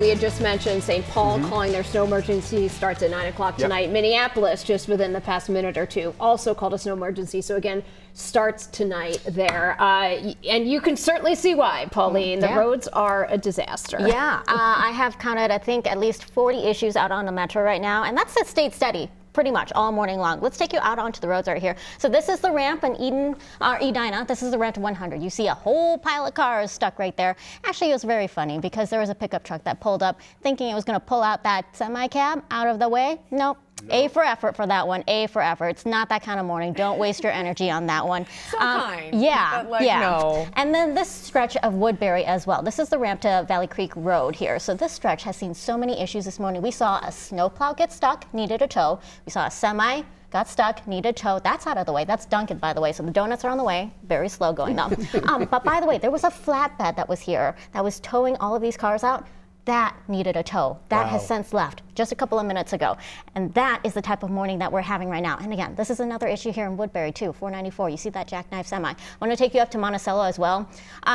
We had just mentioned St. Paul calling their snow emergency starts at 9 o'clock tonight. Minneapolis, just within the past minute or two, also called a snow emergency. So again, starts tonight there. And you can certainly see why, Pauline. The roads are a disaster. Yeah, I have counted, I think, at least 40 issues out on the metro right now, and that's a state steady. Pretty much all morning long. Let's take you out onto the roads right here. So this is the ramp in Edina. This is the ramp to 100. You see a whole pile of cars stuck right there. Actually, it was very funny because there was a pickup truck that pulled up thinking it was going to pull out that semi-cab out of the way. Nope. No. A for effort for that one. A for effort. It's not that kind of morning. Don't waste your energy on that one. So kind. Yeah. But no. And then this stretch of Woodbury as well. This is the ramp to Valley Creek Road here. So this stretch has seen so many issues this morning. We saw a snowplow get stuck, needed a tow. We saw a semi got stuck, needed a tow. That's out of the way. That's Duncan, by the way. So the donuts are on the way. Very slow going though. But by the way, there was a flatbed that was here that was towing all of these cars out. That needed a tow. That has since left just a couple of minutes ago. And that is the type of morning that we're having right now. And again, this is another issue here in Woodbury too, 494. You see that jackknife semi. I want to take you up to Monticello as well.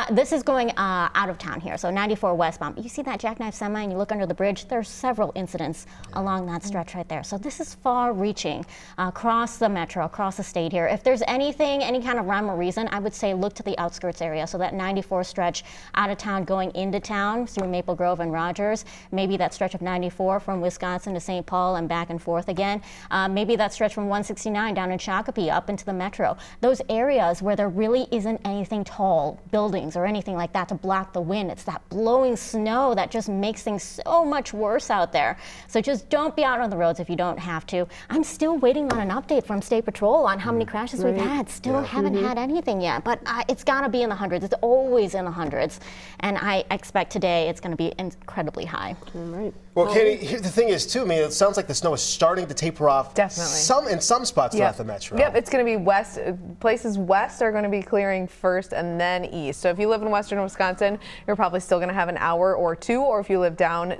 This is going out of town here, so 94 westbound. But you see that jackknife semi and you look under the bridge, there's several incidents along that stretch right there. So this is far reaching across the metro, across the state here. If there's anything, any kind of rhyme or reason, I would say look to the outskirts area. So that 94 stretch out of town going into town through Maple Grove and Rogers, maybe that stretch of 94 from Wisconsin to St. Paul and back and forth again, maybe that stretch from 169 down in Shakopee up into the metro. Those areas where there really isn't anything tall, buildings or anything like that to block the wind. It's that blowing snow that just makes things so much worse out there. So just don't be out on the roads if you don't have to. I'm still waiting on an update from State Patrol on how many crashes we've had. Still haven't had anything yet, but it's got to be in the hundreds. It's always in the hundreds. And I expect today it's going to be incredibly high. All right. Well, Katie, the thing is, too, I mean, it sounds like the snow is starting to taper off. Definitely. In some spots throughout the metro. Yep, it's going to be west. Places west are going to be clearing first and then east. So if you live in western Wisconsin, you're probably still going to have an hour or two. Or if you live down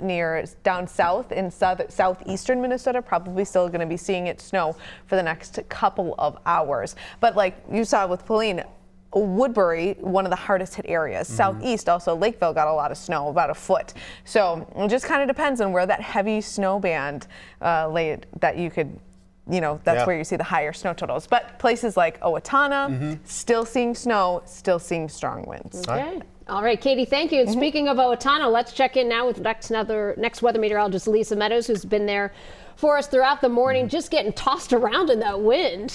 south in southeastern Minnesota, probably still going to be seeing it snow for the next couple of hours. But like you saw with Pauline, Woodbury, one of the hardest hit areas. Southeast, also Lakeville got a lot of snow, about a foot. So it just kind of depends on where that heavy snow band laid that you could, that's where you see the higher snow totals. But places like Owatonna, still seeing snow, still seeing strong winds. Okay. All right, Katie, thank you. And speaking of Owatonna, let's check in now with next weather meteorologist Lisa Meadows, who's been there for us throughout the morning, just getting tossed around in that wind.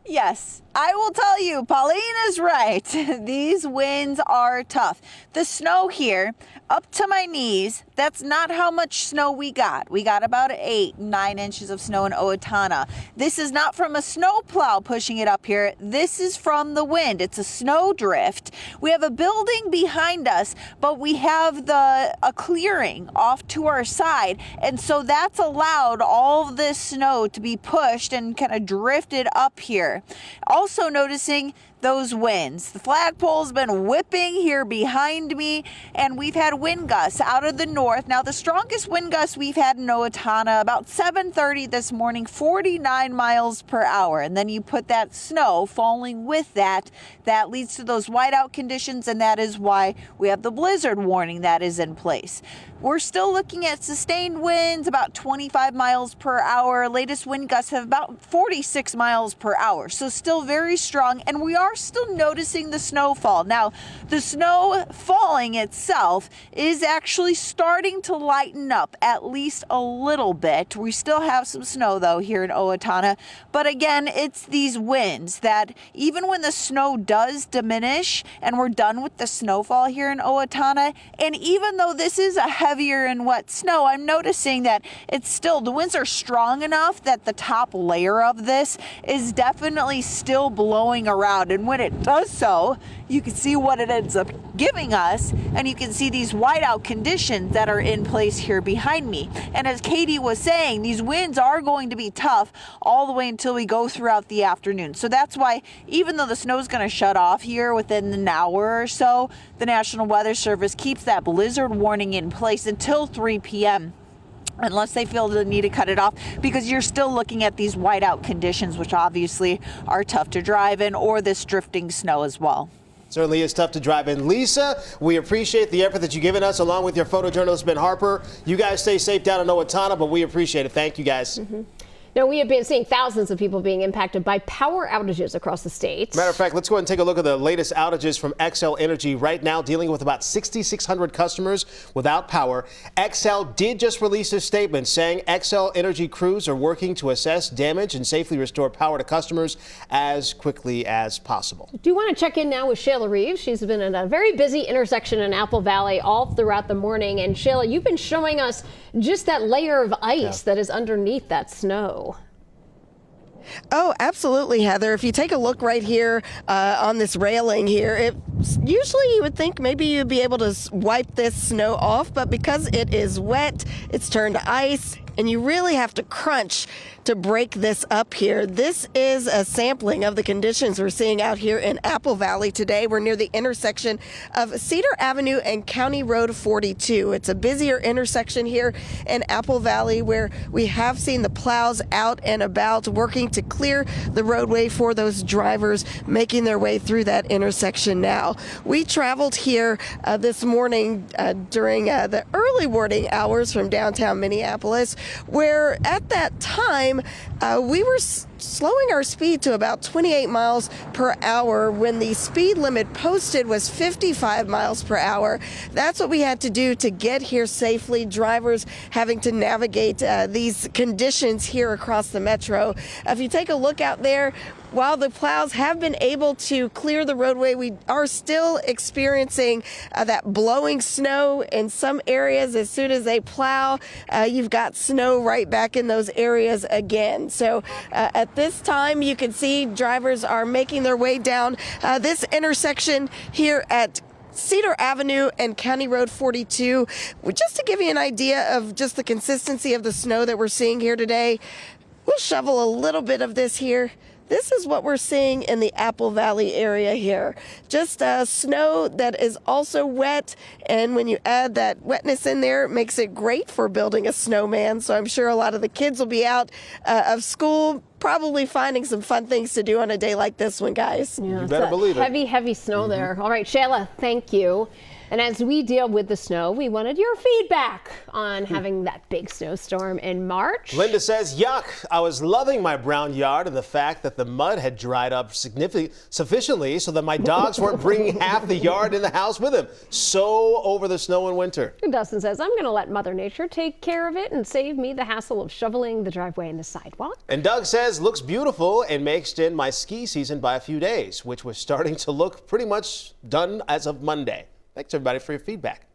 Yes, I will tell you, Pauline is right. These winds are tough. The snow here, up to my knees, that's not how much snow we got. We got about 8-9 inches of snow in Owatonna. This is not from a snowplow pushing it up here. This is from the wind. It's a snow drift. We have a building behind us, but we have a clearing off to our side. And so that's allowed all of this snow to be pushed and kind of drifted up here. Also noticing those winds. The flagpole's been whipping here behind me, and we've had wind gusts out of the north. Now, the strongest wind gusts we've had in Owatonna, about 7:30 this morning, 49 miles per hour. And then you put that snow falling with that leads to those whiteout conditions, and that is why we have the blizzard warning that is in place. We're still looking at sustained winds, about 25 miles per hour. Latest wind gusts have about 46 miles per hour. So still very strong, and we are still noticing the snowfall. Now, the snow falling itself is actually starting to lighten up at least a little bit. We still have some snow, though, here in Owatonna. But again, it's these winds that even when the snow does diminish and we're done with the snowfall here in Owatonna, and even though this is a heavier and wet snow, I'm noticing that the winds are strong enough that the top layer of this is definitely still blowing around. And when it does so, you can see what it ends up giving us, and you can see these whiteout conditions that are in place here behind me. And as Katie was saying, these winds are going to be tough all the way until we go throughout the afternoon. So that's why, even though the snow is going to shut off here within an hour or so, the National Weather Service keeps that blizzard warning in place until 3 p.m. unless they feel the need to cut it off, because you're still looking at these whiteout conditions, which obviously are tough to drive in, or this drifting snow as well. Certainly is tough to drive in. Lisa, we appreciate the effort that you've given us along with your photojournalist, Ben Harper. You guys stay safe down in Owatonna, but we appreciate it. Thank you, guys. Now, we have been seeing thousands of people being impacted by power outages across the state. Matter of fact, let's go ahead and take a look at the latest outages from XL Energy right now, dealing with about 6,600 customers without power. XL did just release a statement saying XL Energy crews are working to assess damage and safely restore power to customers as quickly as possible. Do you want to check in now with Shayla Reeves? She's been at a very busy intersection in Apple Valley all throughout the morning. And Shayla, you've been showing us just that layer of ice that is underneath that snow. Oh, absolutely, Heather. If you take a look right here on this railing here, usually you would think maybe you'd be able to wipe this snow off, but because it is wet, it's turned to ice, and you really have to crunch to break this up here. This is a sampling of the conditions we're seeing out here in Apple Valley today. We're near the intersection of Cedar Avenue and County Road 42. It's a busier intersection here in Apple Valley where we have seen the plows out and about working to clear the roadway for those drivers making their way through that intersection now. We traveled here this morning during the early morning hours from downtown Minneapolis, where at that time we were slowing our speed to about 28 miles per hour when the speed limit posted was 55 miles per hour. That's what we had to do to get here safely. Drivers having to navigate these conditions here across the metro. If you take a look out there, while the plows have been able to clear the roadway, we are still experiencing that blowing snow in some areas. As soon as they plow, you've got snow right back in those areas again. So at this time, you can see drivers are making their way down this intersection here at Cedar Avenue and County Road 42. Just to give you an idea of just the consistency of the snow that we're seeing here today, we'll shovel a little bit of this here. This is what we're seeing in the Apple Valley area here. Just snow that is also wet, and when you add that wetness in there, it makes it great for building a snowman. So I'm sure a lot of the kids will be out of school, probably finding some fun things to do on a day like this one, guys. Yeah, You better believe it. Heavy snow there. All right, Shayla, thank you. And as we deal with the snow, we wanted your feedback on having that big snowstorm in March. Linda says, yuck, I was loving my brown yard and the fact that the mud had dried up sufficiently so that my dogs weren't bringing half the yard in the house with them. So over the snow and winter. Dustin says, I'm going to let Mother Nature take care of it and save me the hassle of shoveling the driveway and the sidewalk. And Doug says, looks beautiful and may extend my ski season by a few days, which was starting to look pretty much done as of Monday. Thanks, everybody, for your feedback.